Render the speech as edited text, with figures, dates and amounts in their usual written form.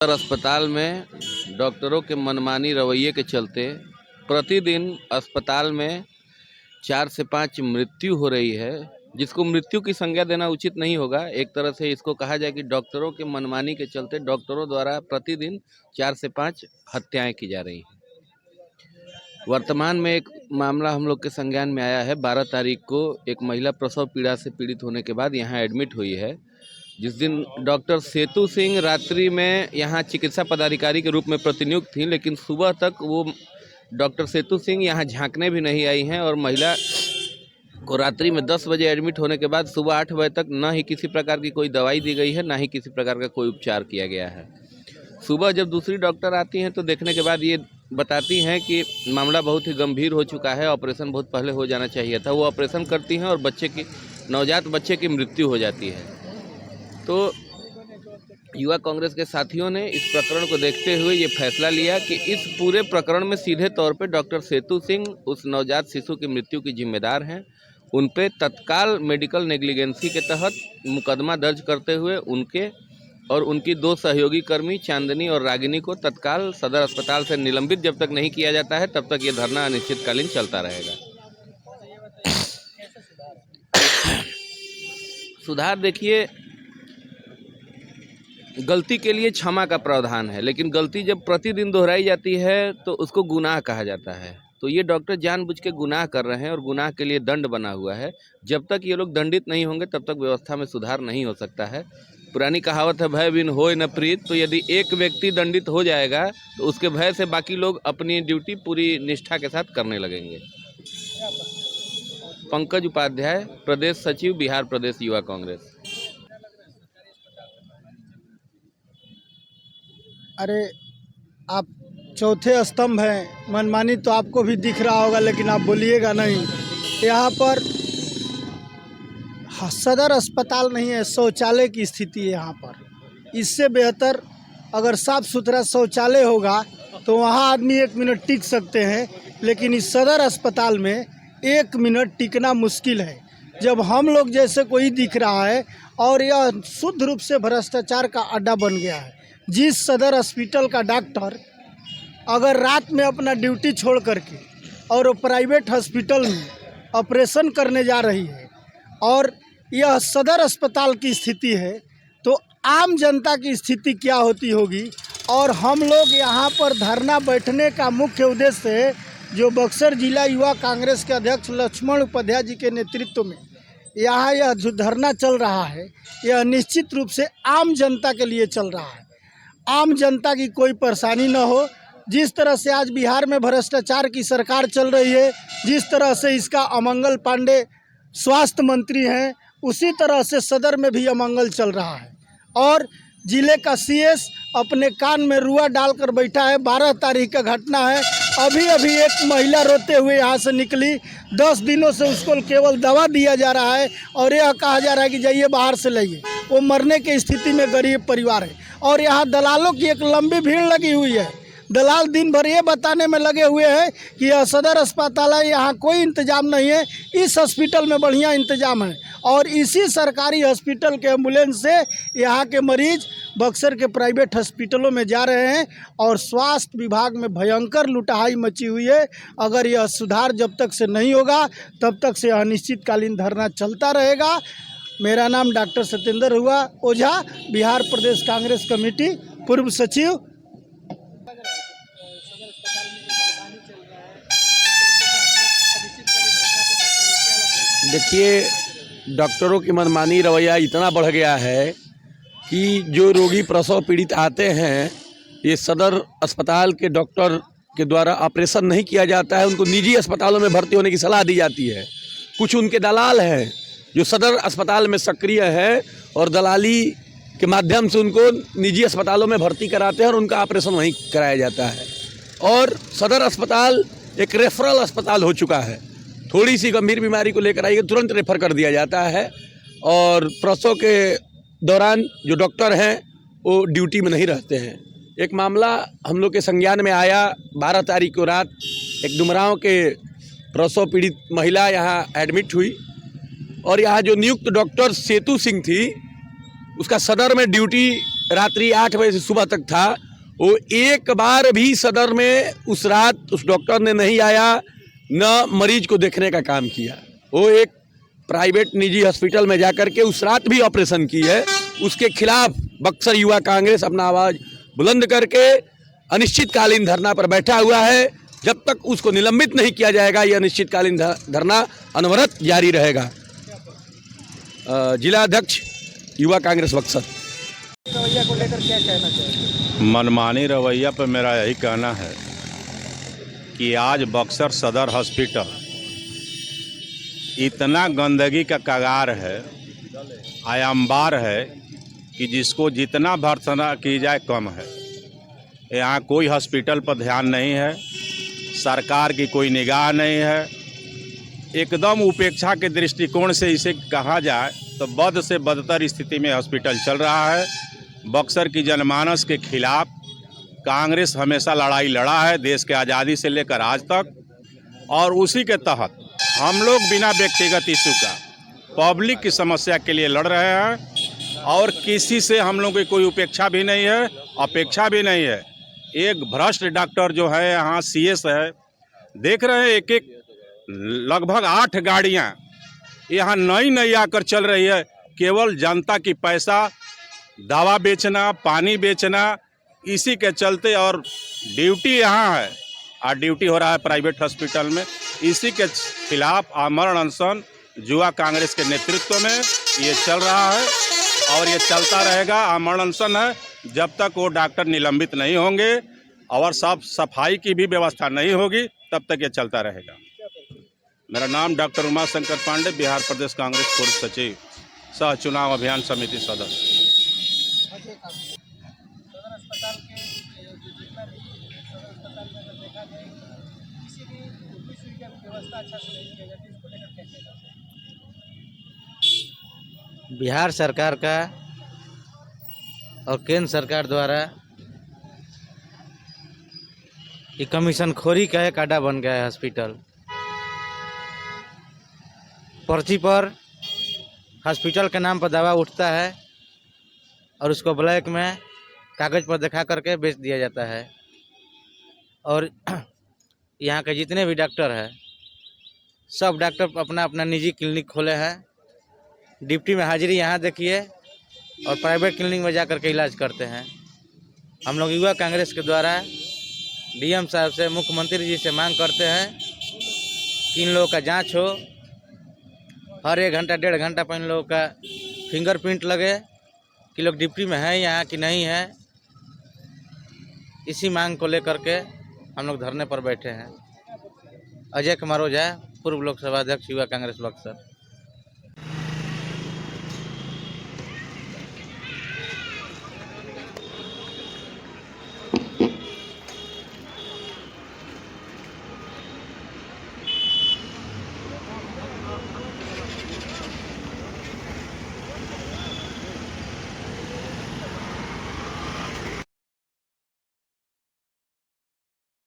अस्पताल में डॉक्टरों के मनमानी रवैये के चलते प्रतिदिन अस्पताल में 4 से 5 मृत्यु हो रही है, जिसको मृत्यु की संज्ञा देना उचित नहीं होगा। एक तरह से इसको कहा जाए कि डॉक्टरों के मनमानी के चलते डॉक्टरों द्वारा प्रतिदिन 4 से 5 हत्याएं की जा रही हैं। वर्तमान में एक मामला हम लोग के संज्ञान में आया है। 12 तारीख को एक महिला प्रसव पीड़ा से पीड़ित होने के बाद यहाँ एडमिट हुई है। जिस दिन डॉक्टर सेतु सिंह रात्रि में यहाँ चिकित्सा पदाधिकारी के रूप में प्रतिनियुक्त थी, लेकिन सुबह तक वो डॉक्टर सेतु सिंह यहाँ झांकने भी नहीं आई हैं और महिला को रात्रि में 10 बजे एडमिट होने के बाद सुबह 8 बजे तक न ही किसी प्रकार की कोई दवाई दी गई है, ना ही किसी प्रकार का कोई उपचार किया गया है। सुबह जब दूसरी डॉक्टर आती हैं तो देखने के बाद ये बताती हैं कि मामला बहुत ही गंभीर हो चुका है, ऑपरेशन बहुत पहले हो जाना चाहिए था। वो ऑपरेशन करती हैं और नवजात बच्चे की मृत्यु हो जाती है। तो युवा कांग्रेस के साथियों ने इस प्रकरण को देखते हुए ये फैसला लिया कि इस पूरे प्रकरण में सीधे तौर पे डॉक्टर सेतु सिंह उस नवजात शिशु की मृत्यु की जिम्मेदार हैं। उन पे तत्काल मेडिकल नेग्लिजेंसी के तहत मुकदमा दर्ज करते हुए उनके और उनकी 2 सहयोगी कर्मी चांदनी और रागिनी को तत्काल सदर अस्पताल से निलंबित जब तक नहीं किया जाता है, तब तक ये धरना अनिश्चितकालीन चलता रहेगा। सुधार देखिए, गलती के लिए क्षमा का प्रावधान है, लेकिन गलती जब प्रतिदिन दोहराई जाती है तो उसको गुनाह कहा जाता है। तो ये डॉक्टर जानबूझ के गुनाह कर रहे हैं और गुनाह के लिए दंड बना हुआ है। जब तक ये लोग दंडित नहीं होंगे तब तक व्यवस्था में सुधार नहीं हो सकता है। पुरानी कहावत है, भय बिन होय न प्रीत। तो यदि एक व्यक्ति दंडित हो जाएगा तो उसके भय से बाकी लोग अपनी ड्यूटी पूरी निष्ठा के साथ करने लगेंगे। पंकज उपाध्याय, प्रदेश सचिव, बिहार प्रदेश युवा कांग्रेस। अरे आप चौथे स्तंभ हैं, मनमानी तो आपको भी दिख रहा होगा, लेकिन आप बोलिएगा नहीं। यहाँ पर सदर अस्पताल नहीं है, शौचालय की स्थिति है यहाँ पर। इससे बेहतर अगर साफ सुथरा शौचालय होगा तो वहाँ आदमी 1 मिनट टिक सकते हैं, लेकिन इस सदर अस्पताल में 1 मिनट टिकना मुश्किल है। जब हम लोग जैसे कोई दिख रहा है और यह शुद्ध रूप से भ्रष्टाचार का अड्डा बन गया है। जिस सदर हॉस्पिटल का डॉक्टर अगर रात में अपना ड्यूटी छोड़ करके और वो प्राइवेट हॉस्पिटल में ऑपरेशन करने जा रही है और यह सदर अस्पताल की स्थिति है, तो आम जनता की स्थिति क्या होती होगी। और हम लोग यहाँ पर धरना बैठने का मुख्य उद्देश्य है, जो बक्सर जिला युवा कांग्रेस के अध्यक्ष लक्ष्मण उपाध्याय जी के नेतृत्व में यहाँ यह जो धरना चल रहा है, यह निश्चित रूप से आम जनता के लिए चल रहा है। आम जनता की कोई परेशानी न हो। जिस तरह से आज बिहार में भ्रष्टाचार की सरकार चल रही है, जिस तरह से इसका अमंगल पांडे स्वास्थ्य मंत्री हैं, उसी तरह से सदर में भी अमंगल चल रहा है। और जिले का सीएस अपने कान में रुआ डालकर बैठा है। 12 तारीख का घटना है। अभी एक महिला रोते हुए यहाँ से निकली। 10 दिनों से उसको केवल दवा दिया जा रहा है और यह कहा जा रहा है कि जाइए बाहर से लाइए। वो मरने की स्थिति में गरीब परिवार है। और यहाँ दलालों की एक लंबी भीड़ लगी हुई है। दलाल दिन भर ये बताने में लगे हुए हैं कि यह सदर अस्पताल है, यहाँ कोई इंतजाम नहीं है, इस हॉस्पिटल में बढ़िया इंतजाम है। और इसी सरकारी हॉस्पिटल के एम्बुलेंस से यहाँ के मरीज बक्सर के प्राइवेट हॉस्पिटलों में जा रहे हैं और स्वास्थ्य विभाग में भयंकर लुटाई मची हुई है। अगर यह सुधार जब तक से नहीं होगा तब तक से अनिश्चितकालीन धरना चलता रहेगा। मेरा नाम डॉक्टर सत्येंद्र ओझा, बिहार प्रदेश कांग्रेस कमेटी पूर्व सचिव। देखिए, डॉक्टरों की मनमानी रवैया इतना बढ़ गया है कि जो रोगी प्रसव पीड़ित आते हैं, ये सदर अस्पताल के डॉक्टर के द्वारा ऑपरेशन नहीं किया जाता है, उनको निजी अस्पतालों में भर्ती होने की सलाह दी जाती है। कुछ उनके दलाल हैं जो सदर अस्पताल में सक्रिय है और दलाली के माध्यम से उनको निजी अस्पतालों में भर्ती कराते हैं और उनका ऑपरेशन वहीं कराया जाता है। और सदर अस्पताल एक रेफरल अस्पताल हो चुका है। थोड़ी सी गंभीर बीमारी को लेकर आइए, तुरंत रेफर कर दिया जाता है और प्रसव के दौरान जो डॉक्टर हैं वो ड्यूटी में नहीं रहते हैं। एक मामला हम लोग के संज्ञान में आया। 12 तारीख को रात एक डुमरांव के प्रसव पीड़ित महिला यहाँ एडमिट हुई और यहाँ जो नियुक्त डॉक्टर सेतु सिंह थी, उसका सदर में ड्यूटी रात्रि 8 बजे से सुबह तक था, वो एक बार भी सदर में उस रात उस डॉक्टर ने नहीं आया, न मरीज को देखने का काम किया। वो एक प्राइवेट निजी हॉस्पिटल में जाकर के उस रात भी ऑपरेशन की है। उसके खिलाफ बक्सर युवा कांग्रेस अपना आवाज़ बुलंद करके अनिश्चितकालीन धरना पर बैठा हुआ है। जब तक उसको निलंबित नहीं किया जाएगा, यह अनिश्चितकालीन धरना अनवरत जारी रहेगा। जिला अध्यक्ष युवा कांग्रेस बक्सर। रवैया को लेकर क्या कहना चाहिए? मनमानी रवैया पर मेरा यही कहना है कि आज बक्सर सदर हॉस्पिटल इतना गंदगी का कगार है, आयामबार है कि जिसको जितना भर्त्सना की जाए कम है। यहाँ कोई हॉस्पिटल पर ध्यान नहीं है, सरकार की कोई निगाह नहीं है। एकदम उपेक्षा के दृष्टिकोण से इसे कहा जाए तो बद से बदतर स्थिति में हॉस्पिटल चल रहा है। बक्सर की जनमानस के खिलाफ कांग्रेस हमेशा लड़ाई लड़ा है, देश के आज़ादी से लेकर आज तक, और उसी के तहत हम लोग बिना व्यक्तिगत इशू का पब्लिक की समस्या के लिए लड़ रहे हैं। और किसी से हम लोग की कोई उपेक्षा भी नहीं है, अपेक्षा भी नहीं है। एक भ्रष्ट डॉक्टर जो है यहाँ CS है, देख रहे हैं एक एक लगभग 8 गाड़ियाँ यहाँ नई आकर चल रही है, केवल जनता की पैसा, दवा बेचना, पानी बेचना, इसी के चलते। और ड्यूटी यहाँ है और ड्यूटी हो रहा है प्राइवेट हॉस्पिटल में। इसी के खिलाफ आमरण अनशन युवा कांग्रेस के नेतृत्व में ये चल रहा है और ये चलता रहेगा। आमरण अनशन है जब तक वो डॉक्टर निलंबित नहीं होंगे और साफ सफाई की भी व्यवस्था नहीं होगी, तब तक ये चलता रहेगा। मेरा नाम डॉक्टर उमाशंकर पांडे, बिहार प्रदेश कांग्रेस पूर्व सचिव, सह चुनाव अभियान समिति सदस्य। बिहार सरकार का और केंद्र सरकार द्वारा ये कमीशन खोरी का एक अड्डा बन गया है हॉस्पिटल। पर्ची पर हॉस्पिटल के नाम पर दवा उठता है और उसको ब्लैक में कागज़ पर दिखा करके बेच दिया जाता है। और यहाँ के जितने भी डॉक्टर हैं, सब डॉक्टर अपना अपना निजी क्लिनिक खोले हैं। ड्यूटी में हाजिरी यहाँ देखिए और प्राइवेट क्लिनिक में जा कर के इलाज करते हैं। हम लोग युवा कांग्रेस के द्वारा DM साहब से, मुख्यमंत्री जी से मांग करते हैं कि इन लोगों का जांच हो, हर 1 घंटा 1.5 घंटा पर इन लोगों का फिंगरप्रिंट लगे कि लोग ड्यूटी में हैं यहाँ कि नहीं है। इसी मांग को लेकर के हम लोग धरने पर बैठे हैं। अजय कुमार ओझा, पूर्व लोकसभा अध्यक्ष युवा कांग्रेस बक्सर।